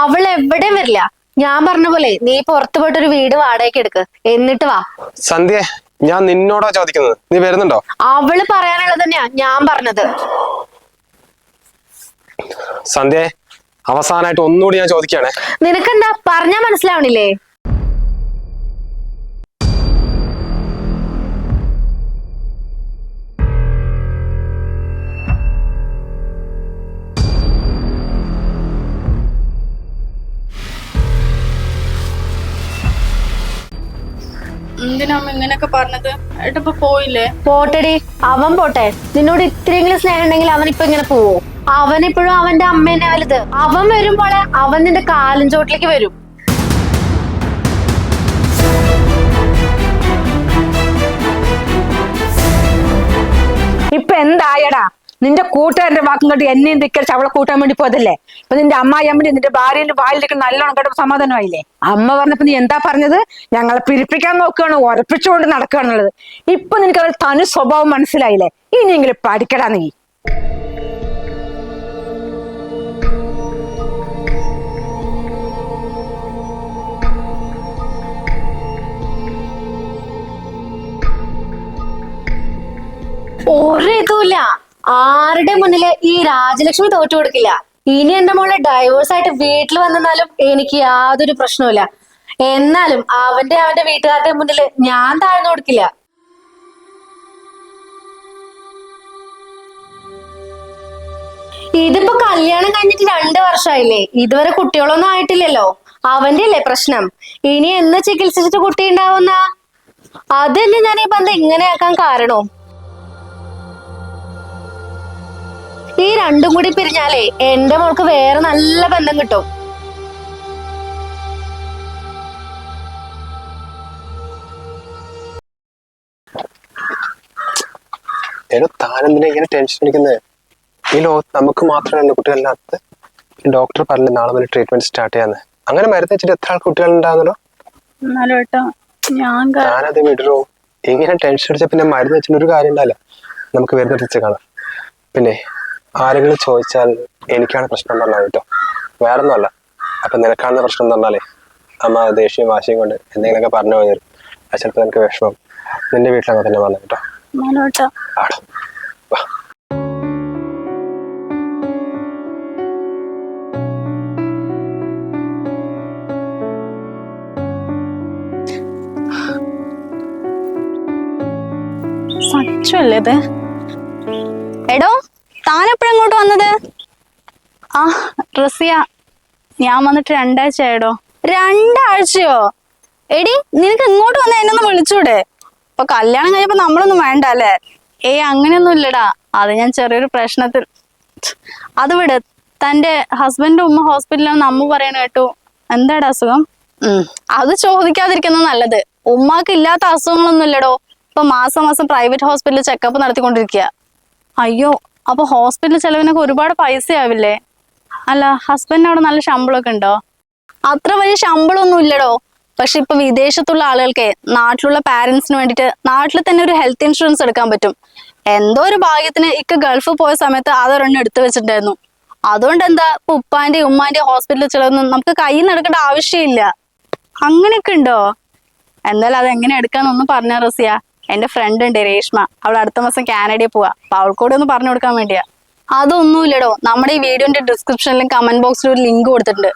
അവൾ എവിടെയും വരില്ല. ഞാൻ പറഞ്ഞ പോലെ നീ പുറത്തു പോയിട്ടൊരു വീട് വാടകയ്ക്ക് എടുക്ക്, എന്നിട്ട് വാ. സന്ധ്യ, ഞാൻ നിന്നോടാ ചോദിക്കുന്നത്, നീ വരുന്നുണ്ടോ? അവള് പറയാനുള്ളത് തന്നെയാ ഞാൻ പറഞ്ഞത്. സന്ധ്യ, അവസാനമായിട്ട് ഒന്നുകൂടി ഞാൻ ചോദിക്കുകയാണേ. നിനക്കെന്താ പറഞ്ഞാ മനസ്സിലാവണില്ലേ? എന്തിനാ ഇങ്ങനെയൊക്കെ പറഞ്ഞത്? ഏട്ടപ്പ പോയില്ലേ? പോട്ടെടി, അവൻ പോട്ടെ. നിന്നോട് ഇത്രയെങ്കിലും സ്നേഹം ഉണ്ടെങ്കിൽ അവൻ ഇപ്പൊ ഇങ്ങനെ പോവോ? അവനിപ്പോഴും അവന്റെ അമ്മേനെ വലുത്. അവൻ വരുമ്പോളെ അവൻ നിന്റെ കാലും ചോട്ടിലേക്ക് വരും. ഇപ്പൊ എന്തായടാ? നിന്റെ കൂട്ടുകാരന്റെ വാക്കും കേട്ട് എന്നെയും ധിക്കരിച്ച് അവളെ കൂട്ടാൻ വേണ്ടി പോയതല്ലേ? ഇപ്പൊ നിന്റെ അമ്മായിയമ്മന്റെ നിന്റെ ഭാര്യന്റെ വായിലേക്ക് നല്ലോണം കേട്ടപ്പോ സമാധാനമായില്ലേ? അമ്മ പറഞ്ഞപ്പോ നീ എന്താ പറഞ്ഞത്? ഞങ്ങളെ പിരിപ്പിക്കാൻ നോക്കുകയാണ്, ഉറപ്പിച്ചുകൊണ്ട് നടക്കുകയാണുള്ളത്. ഇപ്പൊ നിനക്ക് അവരുടെ തനു സ്വഭാവം മനസ്സിലായില്ലേ? ഇനിയെങ്കിലും പഠിക്കടാ നീ. ഒരിതുമില്ല. ആരുടെ മുന്നില് ഈ രാജലക്ഷ്മി തോറ്റു കൊടുക്കില്ല. ഇനി എന്റെ മോളെ ഡൈവേഴ്സ് ആയിട്ട് വീട്ടിൽ വന്നാലും എനിക്ക് യാതൊരു പ്രശ്നവുമില്ല. എന്നാലും അവന്റെ വീട്ടുകാരുടെ മുന്നില് ഞാൻ താഴ്ന്നു കൊടുക്കില്ല. ഇതിപ്പോ കല്യാണം കഴിഞ്ഞിട്ട് 2 വർഷമായില്ലേ, ഇതുവരെ കുട്ടികളൊന്നും ആയിട്ടില്ലല്ലോ. അവന്റെ അല്ലേ പ്രശ്നം. ഇനി എന്ന് ചികിത്സിച്ചിട്ട് കുട്ടി ഉണ്ടാവുന്ന? അതല്ലേ ഞാൻ ഈ ബന്ധം ഇങ്ങനെയാക്കാൻ കാരണവും. ഈ രണ്ടും കൂടി പിരിഞ്ഞാലേ എന്റെ മോൾക്ക് വേറെ നല്ല ബന്ധം കിട്ടും. താനെന്തിനാ ഇങ്ങനെ ടെൻഷൻ അടിക്കുന്നത്? ഈ ലോകത്ത് നമുക്ക് മാത്രമല്ല കുട്ടികളില്ലാത്തത്. ഡോക്ടർ പറഞ്ഞ നാളെ മുതൽ ട്രീറ്റ്മെന്റ് സ്റ്റാർട്ട് ചെയ്യാന്ന്. അങ്ങനെ മരുന്ന് വെച്ചിട്ട് എത്ര ആൾ കുട്ടികൾ ഉണ്ടാകുന്നല്ലോ? ഞാനത് വിടറോ. ഇങ്ങനെ ടെൻഷൻ അടിച്ച പിന്നെ മരുന്ന് വെച്ചിട്ട് ഒരു കാര്യം ഉണ്ടാവില്ല. നമുക്ക് വരുന്ന തിരിച്ച് കാണാം. പിന്നെ ആരെങ്കിലും ചോദിച്ചാൽ എനിക്കാണ് പ്രശ്നം പറഞ്ഞാൽ കേട്ടോ, വേറെ ഒന്നുമല്ല. അപ്പൊ നിനക്കാണെന്ന പ്രശ്നം പറഞ്ഞാലേ അമ്മ ദേഷ്യവും വാശിയും കൊണ്ട് എന്തെങ്കിലുമൊക്കെ പറഞ്ഞു പോയി തരും. അത് ചിലപ്പോൾ നിനക്ക് വിഷമം. നിന്റെ വീട്ടിലങ്ങനെ തന്നെ പറഞ്ഞു കേട്ടോ. ആടോ വാ. സച്ചല്ലേ ഇത്? എടോ, താൻ എപ്പോഴെങ്ങോട്ട് വന്നത്? ആ റസിയ, ഞാൻ വന്നിട്ട് 2 ആഴ്ച ആയടോ. 2 ആഴ്ചയോ? എടി, നിനക്ക് ഇങ്ങോട്ട് വന്ന എന്നൊന്ന് വിളിച്ചൂടെ? ഇപ്പൊ കല്യാണം കഴിഞ്ഞപ്പോ നമ്മളൊന്നും വേണ്ട അല്ലേ? അങ്ങനെയൊന്നും ഇല്ലടാ. അത് ഞാൻ ചെറിയൊരു പ്രശ്നത്തിൽ. അത് വിട്. തന്റെ ഹസ്ബൻഡിന്റെ ഉമ്മ ഹോസ്പിറ്റലിലാണെന്ന് അമ്മ പറയണ കേട്ടു. എന്താടാ അസുഖം? അത് ചോദിക്കാതിരിക്കുന്ന നല്ലത്. ഉമ്മാക്ക് ഇല്ലാത്ത അസുഖങ്ങളൊന്നും ഇല്ലടോ. ഇപ്പൊ മാസം പ്രൈവറ്റ് ഹോസ്പിറ്റലിൽ ചെക്കപ്പ് നടത്തിക്കൊണ്ടിരിക്കുക. അയ്യോ, അപ്പൊ ഹോസ്പിറ്റൽ ചെലവിനൊക്കെ ഒരുപാട് പൈസ ആവില്ലേ? അല്ല, ഹസ്ബൻഡിന് അവിടെ നല്ല ശമ്പളമൊക്കെ ഉണ്ടോ? അത്ര വലിയ ശമ്പളമൊന്നും ഇല്ലടോ. പക്ഷെ ഇപ്പൊ വിദേശത്തുള്ള ആളുകൾക്ക് നാട്ടിലുള്ള പാരന്റ്സിന് വേണ്ടിയിട്ട് നാട്ടിൽ തന്നെ ഒരു ഹെൽത്ത് ഇൻഷുറൻസ് എടുക്കാൻ പറ്റും. എന്തോ ഒരു ഭാഗ്യത്തിന് ഗൾഫ് പോയ സമയത്ത് അതൊരെണ്ണം എടുത്തു വെച്ചിട്ടുണ്ടായിരുന്നു. അതുകൊണ്ട് എന്താ, ഇപ്പൊ ഉപ്പാന്റെയും ഉമ്മാന്റെയും ഹോസ്പിറ്റൽ ചെലവൊന്നും നമുക്ക് കയ്യിൽ നിന്ന് എടുക്കേണ്ട ആവശ്യമില്ല. അങ്ങനെയൊക്കെ ഉണ്ടോ? എന്തായാലും അത് എങ്ങനെ എടുക്കാന്നൊന്നും പറഞ്ഞ റസിയ. എന്റെ ഫ്രണ്ട് ഉണ്ട് രേഷ്മ, അവൾ അടുത്ത മാസം കാനഡയിൽ പോവാ. അപ്പൊ അവൾക്കൂടെ ഒന്ന് പറഞ്ഞു കൊടുക്കാൻ വേണ്ടിയാ. അതൊന്നുമില്ലടോ. നമ്മുടെ ഈ വീഡിയോന്റെ ഡിസ്ക്രിപ്ഷനിലും കമന്റ് ബോക്സിലും ഒരു ലിങ്ക് കൊടുത്തിട്ടുണ്ട്.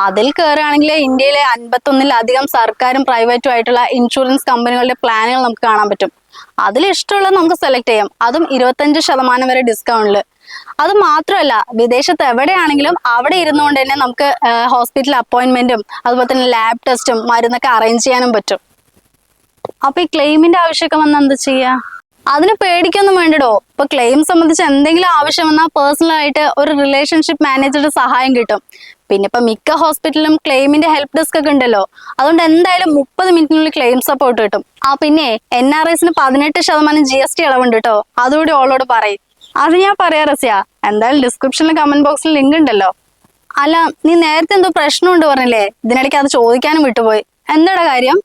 അതിൽ കയറുകയാണെങ്കിൽ ഇന്ത്യയിലെ 51-ലധികം സർക്കാരും പ്രൈവറ്റും ആയിട്ടുള്ള ഇൻഷുറൻസ് കമ്പനികളുടെ പ്ലാനുകൾ നമുക്ക് കാണാൻ പറ്റും. അതിൽ ഇഷ്ടമുള്ളത് നമുക്ക് സെലക്ട് ചെയ്യാം. അതും 25% വരെ ഡിസ്കൗണ്ടില്. അത് മാത്രമല്ല, വിദേശത്ത് എവിടെയാണെങ്കിലും അവിടെ ഇരുന്നുകൊണ്ട് തന്നെ നമുക്ക് ഹോസ്പിറ്റൽ അപ്പോയിന്റ്മെന്റും അതുപോലെ തന്നെ ലാബ് ടെസ്റ്റും മരുന്നൊക്കെ അറേഞ്ച് ചെയ്യാനും പറ്റും. അപ്പൊ ഈ ക്ലെയിമിന്റെ ആവശ്യമൊക്കെ വന്നാൽ എന്താ ചെയ്യാ? അതിന് പേടിക്കൊന്നും വേണ്ടടോ. ഇപ്പൊ ക്ലെയിം സംബന്ധിച്ച് എന്തെങ്കിലും ആവശ്യം വന്നാൽ പേഴ്സണൽ ആയിട്ട് ഒരു റിലേഷൻഷിപ്പ് മാനേജറുടെ സഹായം കിട്ടും. പിന്നെ ഇപ്പൊ മിക്ക ഹോസ്പിറ്റലിലും ക്ലെയിമിന്റെ ഹെൽപ്പ് ഡെസ്ക് ഒക്കെ ഉണ്ടല്ലോ. അതുകൊണ്ട് എന്തായാലും 30 മിനിറ്റിനുള്ളിൽ ക്ലെയിം സപ്പോർട്ട് കിട്ടും. പിന്നെ NRIസിന് 18% GST ഇളവുണ്ട് കേട്ടോ. അതുകൂടി ഓളോട് പറയും. അത് ഞാൻ പറയാ റസിയ. എന്തായാലും ഡിസ്ക്രിപ്ഷനിലും കമന്റ് ബോക്സിൽ ലിങ്ക് ഉണ്ടല്ലോ. അല്ല, നീ നേരത്തെ എന്തോ പ്രശ്നമുണ്ട് പറഞ്ഞില്ലേ? ഇതിനിടയ്ക്ക് അത് ചോദിക്കാനും വിട്ടുപോയി. എന്താടാ കാര്യം?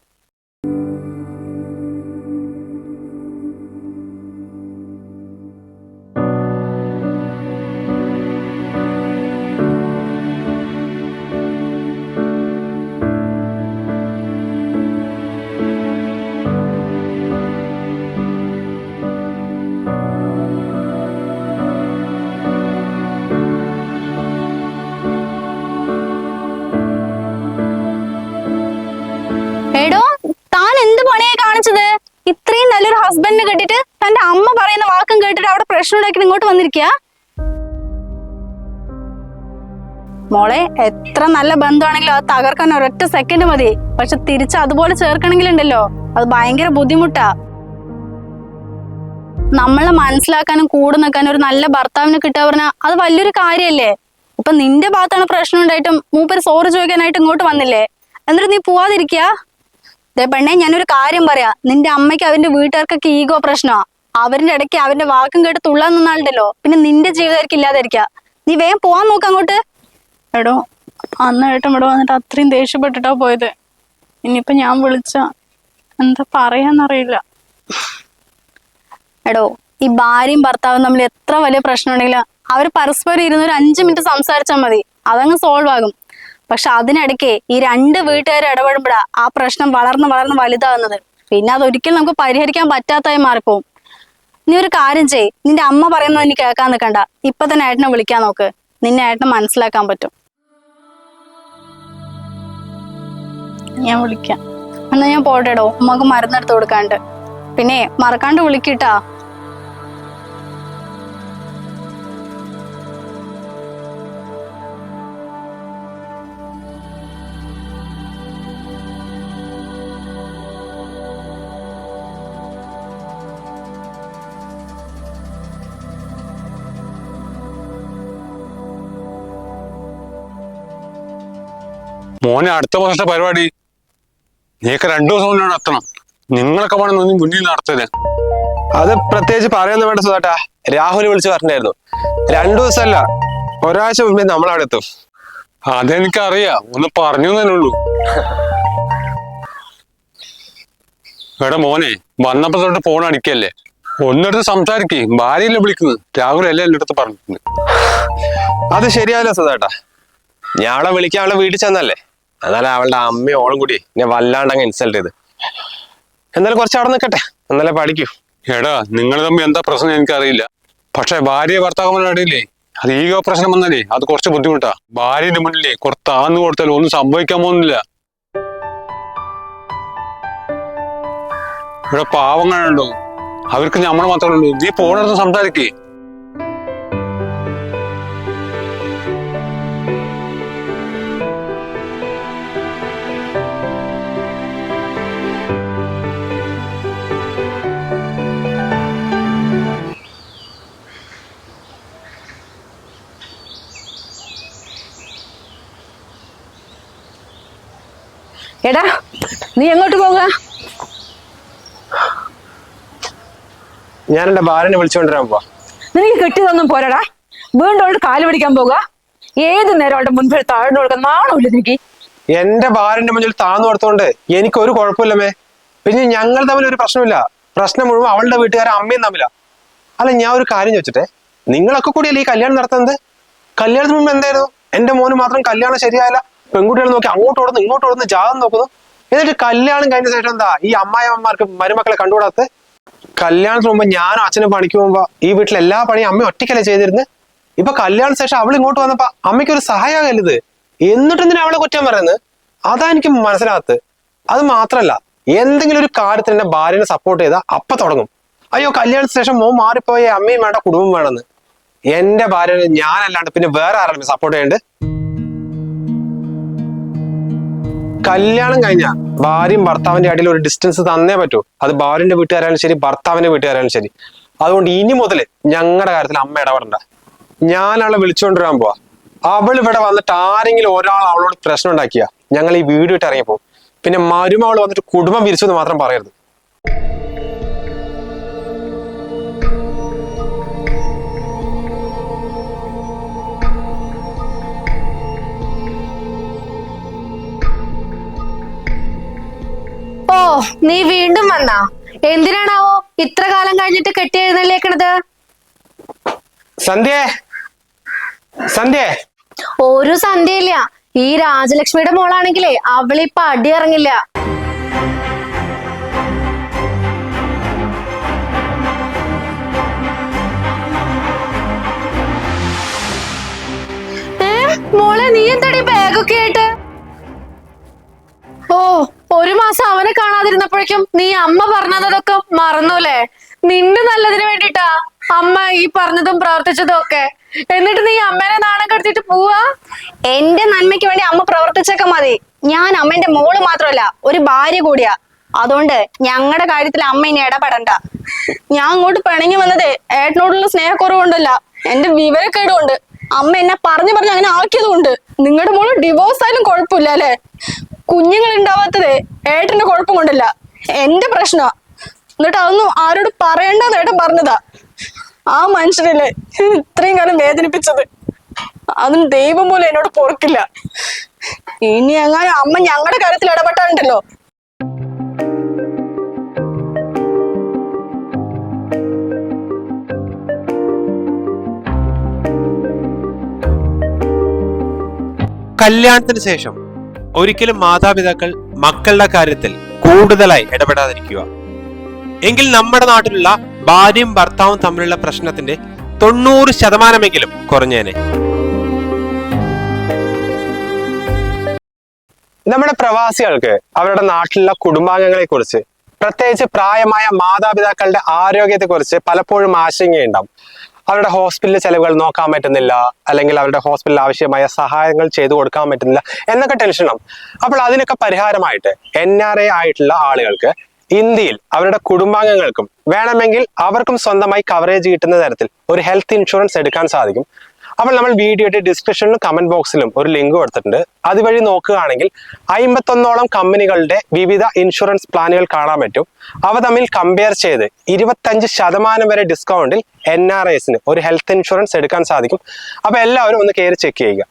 പ്രശ്നം ഉണ്ടാക്കിയിട്ട് ഇങ്ങോട്ട് വന്നിരിക്കുക? മോളെ, എത്ര നല്ല ബന്ധമാണെങ്കിലും അത് തകർക്കാൻ ഒരൊറ്റ സെക്കൻഡ് മതി. പക്ഷെ തിരിച്ച് അതുപോലെ ചേർക്കണമെങ്കിലുണ്ടല്ലോ, അത് ഭയങ്കര ബുദ്ധിമുട്ടാ. നമ്മളെ മനസ്സിലാക്കാനും കൂടെ നിൽക്കാനും ഒരു നല്ല ഭർത്താവിനെ കിട്ടുക പറഞ്ഞാൽ അത് വലിയൊരു കാര്യല്ലേ. ഇപ്പൊ നിന്റെ ഭാഗത്താണ് പ്രശ്നം ഉണ്ടായിട്ടും മൂപ്പര് സോറി ചോദിക്കാനായിട്ട് ഇങ്ങോട്ട് വന്നില്ലേ? എന്നിട്ട് നീ പോവാതിരിക്കുക? ദേ പെണ്ണെ, ഞാനൊരു കാര്യം പറയാ. നിന്റെ അമ്മയ്ക്ക് അവന്റെ വീട്ടുകാർക്കൊക്കെ ഈഗോ പ്രശ്നമാ. അവരുടെ ഇടയ്ക്ക് അവന്റെ വാക്കും കേട്ട് തുള്ളാൻ നിന്നാളുണ്ടല്ലോ, പിന്നെ നിന്റെ ജീവിതമായിരിക്കും ഇല്ലാതിരിക്കുക. നീ വേഗം പോവാൻ നോക്ക് അങ്ങോട്ട്. എടോ, അന്ന് ഏട്ടൻ ഇവിടെ വന്നിട്ട് അത്രയും ദേഷ്യപ്പെട്ടിട്ടാ പോയത്. ഇനിയിപ്പൊ ഞാൻ വിളിച്ച എന്താ പറയാന്നറിയില്ല. എടോ, ഈ ഭാര്യയും ഭർത്താവും തമ്മിൽ എത്ര വലിയ പ്രശ്നം ഉണ്ടെങ്കിലും അവർ പരസ്പരം ഇരുന്ന് ഒരു 5 മിനിറ്റ് സംസാരിച്ചാൽ മതി, അതങ്ങ് സോൾവ് ആകും. പക്ഷെ അതിനിടയ്ക്ക് ഈ 2 വീട്ടുകാർ ഇടപെടുമ്പോഴാ ആ പ്രശ്നം വളർന്ന് വളർന്ന് വലുതാകുന്നത്. പിന്നെ അതൊരിക്കലും നമുക്ക് പരിഹരിക്കാൻ പറ്റാത്തതായി മാറിപ്പോവും. നീ ഒരു കാര്യം ചെയ്, നിന്റെ അമ്മ പറയുന്നത് നീ കേൾക്കാൻ നിൽക്കണ്ട. ഇപ്പൊ തന്നെ ഏട്ടനെ വിളിക്കാൻ നോക്ക്. നിന്നെ ഏട്ടനെ മനസ്സിലാക്കാൻ പറ്റും. ഞാൻ വിളിക്കാം. എന്നാ ഞാൻ പോട്ടെടോ, ഉമ്മക്ക് മരുന്നെടുത്ത് കൊടുക്കാണ്ട്. പിന്നെ മറക്കാണ്ട് വിളിക്കിട്ടാ. മോനെ, അടുത്ത മാസത്തെ പരിപാടി നീക്ക് 2 ദിവസം കൊണ്ടാണ് നടത്തണം. നിങ്ങളൊക്കെ വേണം നീ മുന്നിൽ നടത്തത്. അത് പ്രത്യേകിച്ച് പറയുന്ന വേണ്ട സുധാട്ടാ. രാഹുൽ വിളിച്ച് പറഞ്ഞായിരുന്നു 2 ദിവസമല്ല, ഒരാഴ്ച മുമ്പേ നമ്മളവിടെ എത്തും. അതെനിക്കറിയാം, ഒന്ന് പറഞ്ഞു തന്നെ ഉള്ളൂ. എടാ മോനെ, വന്നപ്പോ തൊട്ട് ഫോൺ അടിക്കല്ലേ, ഒന്നെടുത്ത് സംസാരിക്കേ. ഭാര്യയല്ലേ വിളിക്കുന്നത്, രാഹുൽ അല്ലേ എൻ്റെ അടുത്ത് പറഞ്ഞിട്ടുണ്ട്. അത് ശരിയാവില്ല സുധാട്ടാ. ഞാൻ അവളെ വിളിക്കാൻ അവളെ വീട്ടിൽ ചെന്നല്ലേ, എന്നാലും അവളുടെ അമ്മയും ഓളും കൂടി ഞാൻ വല്ലാണ്ടങ്ങ് ഇൻസൾട്ട് ചെയ്ത്. എന്നാലും കുറച്ച് അവിടെ നിൽക്കട്ടെ, എന്നാലേ പഠിക്കൂ. എടാ, നിങ്ങൾ തമ്മിൽ എന്താ പ്രശ്നം എനിക്കറിയില്ല. പക്ഷെ ഭാര്യ ഭർത്താക്കന്മാരുടെ ഇടയിലേ അത് ഈഗോ പ്രശ്നം വന്നാലേ അത് കുറച്ച് ബുദ്ധിമുട്ടാ. ഭാര്യന്റെ മുന്നിലേ കുറച്ച് താന്നു കൊടുത്താലും ഒന്നും സംഭവിക്കാൻ പോകുന്നില്ല. ഇവിടെ പാവങ്ങളുണ്ടോ, അവർക്ക് നമ്മൾ മാത്രമേ ഉള്ളൂ. നീ പോണെടുത്ത് സംസാരിക്കേ. എടാ, നീ എങ്ങോട്ട് പോവുക? ഞാൻ എന്റെ ഭാര്യനെ വിളിച്ചുകൊണ്ടിരാൻ പോവാ. നിനക്ക് കിട്ടിയതൊന്നും പോരാടാ. വീണ്ടും അവളുടെ കാല് പിടിക്കാൻ പോവുക. ഏത് നേരം അവളുടെ മുൻപിൽ താഴ്ന്നു കൊടുക്കാൻ നാണമില്ല നിനക്ക്? എന്റെ ഭാര്യന്റെ മുന്നിൽ താന്നു കൊടുത്തോണ്ട് എനിക്കൊരു കുഴപ്പമില്ലമേ. പിന്നെ ഞങ്ങൾ തമ്മിൽ ഒരു പ്രശ്നമില്ല. പ്രശ്നം മുഴുവൻ അവളുടെ വീട്ടുകാരെ അമ്മയും തമ്മിലാ. അല്ല, ഞാൻ ഒരു കാര്യം ചോദിച്ചിട്ടെ, നിങ്ങളൊക്കെ കൂടിയല്ലേ ഈ കല്യാണം നടത്തുന്നത്? കല്യാണത്തിന് മുമ്പ് എന്തായിരുന്നു? എന്റെ മോന് മാത്രം കല്യാണം ശരിയായില്ല, പെൺകുട്ടികൾ നോക്കി അങ്ങോട്ട് ഓടുന്നു ഇങ്ങോട്ട് ഓടുന്നു, ജാതം നോക്കുന്നു. എന്നിട്ട് കല്യാണം കഴിഞ്ഞ ശേഷം എന്താ ഈ അമ്മായിയമ്മമാർക്ക് മരുമക്കളെ കണ്ടുകൂടാത്ത? കല്യാണത്തിന് മുമ്പ് ഞാനും അച്ഛനും പണിക്ക് പോകുമ്പോ ഈ വീട്ടിൽ എല്ലാ പണിയും അമ്മ ഒറ്റയ്ക്കല്ലേ ചെയ്തിരുന്നത്. ഇപ്പൊ കല്യാണ ശേഷം അവൾ ഇങ്ങോട്ട് വന്നപ്പോ അമ്മയ്ക്ക് ഒരു സഹായമല്ലത്. എന്നിട്ട് എന്തിനാ അവളെ കുറ്റം പറയുന്നത്? അതാ എനിക്ക് മനസ്സിലാകത്ത്. അത് മാത്രല്ല, എന്തെങ്കിലും ഒരു കാര്യത്തിന് എന്റെ ഭാര്യനെ സപ്പോർട്ട് ചെയ്താൽ അപ്പൊ തുടങ്ങും, അയ്യോ കല്യാണത്തിന് ശേഷം മോൻ മാറിപ്പോയ അമ്മയും വേണ്ട കുടുംബം വേണമെന്ന്. എന്റെ ഭാര്യനെ ഞാനല്ലാണ്ട് പിന്നെ വേറെ ആരാണ് സപ്പോർട്ട് ചെയ്യേണ്ടത്? കല്യാണം കഴിഞ്ഞാൽ ഭാര്യയും ഭർത്താവിന്റെ ഇടയിൽ ഒരു ഡിസ്റ്റൻസ് തന്നേ പറ്റൂ. അത് ഭാര്യന്റെ വീട്ടുകാരായാലും ശരി, ഭർത്താവിന്റെ വീട്ടുകാരായാലും ശരി. അതുകൊണ്ട് ഇനി മുതൽ ഞങ്ങളുടെ കാര്യത്തിൽ അമ്മ ഇടപെടണ്ട. ഞാൻ അവളെ വിളിച്ചുകൊണ്ടിരാൻ പോവാ. അവൾ ഇവിടെ വന്നിട്ട് ആരെങ്കിലും ഒരാൾ അവളോട് പ്രശ്നം ഉണ്ടാക്കിയാ ഞങ്ങൾ ഈ വീട് വിട്ട് ഇറങ്ങിപ്പോ. പിന്നെ മരുമവൾ വന്നിട്ട് കുടുംബം വിരിച്ചു എന്ന് മാത്രം പറയരുത്. ഓ, നീ വീണ്ടും വന്നാ? എന്തിനാണാവോ ഇത്ര കാലം കഴിഞ്ഞിട്ട് കെട്ടി എഴുന്നള്ളിയേക്കണത്? സന്ധ്യേ, സന്ധ്യേ. ഒരു സന്ധ്യയില്ല. ഈ രാജലക്ഷ്മിയുടെ മോളാണെങ്കിലേ അവളിപ്പൊ അടി ഇറങ്ങില്ല. മോളെ, നീ എന്താടി ബാഗൊക്കെ ആയിട്ട്? ഓ, 1 മാസം അവനെ കാണാതിരുന്നപ്പോഴേക്കും നീ അമ്മ പറഞ്ഞതൊക്കെ മറന്നൂലേ? നിന്റെ നല്ലതിന് വേണ്ടിട്ടാ. അമ്മ ഈ പറഞ്ഞതും പ്രവർത്തിച്ചതും ഒക്കെ. എന്നിട്ട് നീ അമ്മേനെ നാണം കെടുത്തിട്ട് പോവാ? എന്റെ നന്മയ്ക്ക് വേണ്ടി അമ്മ പ്രവർത്തിച്ചൊക്കെ മതി. ഞാൻ അമ്മേന്റെ മോള് മാത്രമല്ല, ഒരു ഭാര്യ കൂടിയാ. അതുകൊണ്ട് ഞങ്ങളുടെ കാര്യത്തിൽ അമ്മ ഇനി ഇടപെടണ്ട. ഞാൻ അങ്ങോട്ട് പിണങ്ങി വന്നത് ഏട്ടനോടുള്ള സ്നേഹക്കുറവുണ്ടല്ല, എന്റെ വിവരക്കേടുകൊണ്ട്. അമ്മ എന്നെ പറഞ്ഞു അങ്ങനെ ആക്കിയതുകൊണ്ട്. നിങ്ങളുടെ മോള് ഡിവോഴ്സ് ആയാലും കുഴപ്പമില്ല അല്ലെ? കുഞ്ഞുങ്ങൾ ഉണ്ടാവാത്തത് ഏട്ടന്റെ കുഴപ്പം കൊണ്ടല്ല, എന്റെ പ്രശ്നമാ. എന്നിട്ട് അതൊന്നും ആരോട് പറയണ്ടെന്ന് ഏട്ടൻ പറഞ്ഞതാ. ആ മനുഷ്യരല്ലേ ഇത്രയും കാലം വേദനിപ്പിച്ചത്. അതും ദൈവം പോലും എന്നോട് പൊറുക്കില്ല. ഇനി അങ്ങനെ അമ്മ ഞങ്ങളുടെ കാര്യത്തിൽ ഇടപെട്ടാലുണ്ടല്ലോ. കല്യാണത്തിന് ശേഷം ഒരിക്കലും മാതാപിതാക്കൾ മക്കളുടെ കാര്യത്തിൽ കൂടുതലായി ഇടപെടാതിരിക്കുക. എങ്കിൽ നമ്മുടെ നാട്ടിലുള്ള ഭാര്യയും ഭർത്താവും തമ്മിലുള്ള പ്രശ്നത്തിന്റെ 90% കുറഞ്ഞേനെ. നമ്മുടെ പ്രവാസികൾക്ക് അവരുടെ നാട്ടിലുള്ള കുടുംബാംഗങ്ങളെ കുറിച്ച്, പ്രത്യേകിച്ച് പ്രായമായ മാതാപിതാക്കളുടെ ആരോഗ്യത്തെ കുറിച്ച് പലപ്പോഴും ആശങ്കയുണ്ടാവും. അവരുടെ ഹോസ്പിറ്റൽ ചെലവുകൾ നോക്കാൻ പറ്റുന്നില്ല, അല്ലെങ്കിൽ അവരുടെ ഹോസ്പിറ്റലിൽ ആവശ്യമായ സഹായങ്ങൾ ചെയ്തു കൊടുക്കാൻ പറ്റുന്നില്ല എന്നൊക്കെ ടെൻഷനാവും. അപ്പോൾ അതിനൊക്കെ പരിഹാരമായിട്ട് NRA ആയിട്ടുള്ള ആളുകൾക്ക് ഇന്ത്യയിൽ അവരുടെ കുടുംബാംഗങ്ങൾക്കും വേണമെങ്കിൽ അവർക്കും സ്വന്തമായി കവറേജ് കിട്ടുന്ന തരത്തിൽ ഒരു ഹെൽത്ത് ഇൻഷുറൻസ് എടുക്കാൻ സാധിക്കും. അപ്പോൾ നമ്മൾ വീഡിയോയുടെ ഡിസ്ക്രിപ്ഷനിലും കമന്റ് ബോക്സിലും ഒരു ലിങ്ക് കൊടുത്തിട്ടുണ്ട്. അതുവഴി നോക്കുകയാണെങ്കിൽ 51ഓളം കമ്പനികളുടെ വിവിധ ഇൻഷുറൻസ് പ്ലാനുകൾ കാണാൻ പറ്റും. അവ തമ്മിൽ കമ്പയർ ചെയ്ത് 25% വരെ ഡിസ്കൗണ്ടിൽ NRAസിന് ഒരു ഹെൽത്ത് ഇൻഷുറൻസ് എടുക്കാൻ സാധിക്കും. അപ്പോൾ എല്ലാവരും ഒന്ന് കയറി ചെക്ക് ചെയ്യുക.